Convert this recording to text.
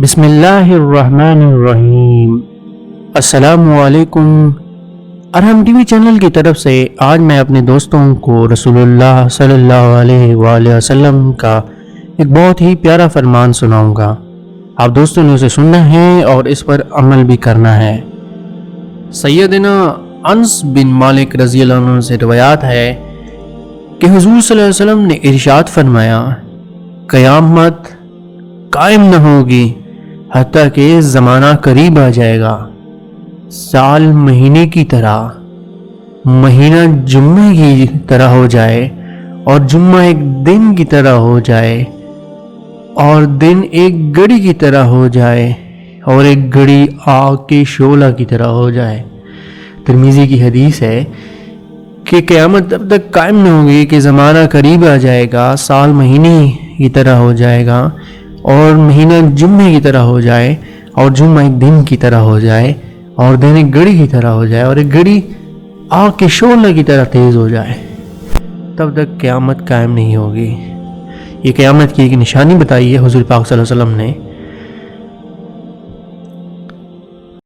بسم اللہ الرحمن الرحیم۔ السلام علیکم۔ ارحم ٹی وی چینل کی طرف سے آج میں اپنے دوستوں کو رسول اللہ صلی اللہ علیہ وآلہ وسلم کا ایک بہت ہی پیارا فرمان سناؤں گا۔ آپ دوستوں نے اسے سننا ہے اور اس پر عمل بھی کرنا ہے۔ سیدنا انس بن مالک رضی اللہ عنہ سے روایات ہے کہ حضور صلی اللہ علیہ وسلم نے ارشاد فرمایا، قیامت قائم نہ ہوگی حتیٰ کہ زمانہ قریب آ جائے گا، سال مہینے کی طرح، مہینہ جمعہ کی طرح ہو جائے اور جمعہ ایک دن کی طرح ہو جائے اور دن ایک گھڑی کی طرح ہو جائے اور ایک گھڑی آگ کے شعلہ کی طرح ہو جائے۔ ترمذی کی حدیث ہے کہ قیامت تب تک قائم نہ ہوگی کہ زمانہ قریب آ جائے گا، سال مہینے کی طرح ہو جائے گا اور مہینہ جمعے کی طرح ہو جائے اور جمعہ ایک دن کی طرح ہو جائے اور دن ایک گھڑی کی طرح ہو جائے اور ایک گھڑی آگ کے شعلہ کی طرح تیز ہو جائے، تب تک قیامت قائم نہیں ہوگی۔ یہ قیامت کی ایک نشانی بتائی ہے حضور پاک صلی اللہ علیہ وسلم نے۔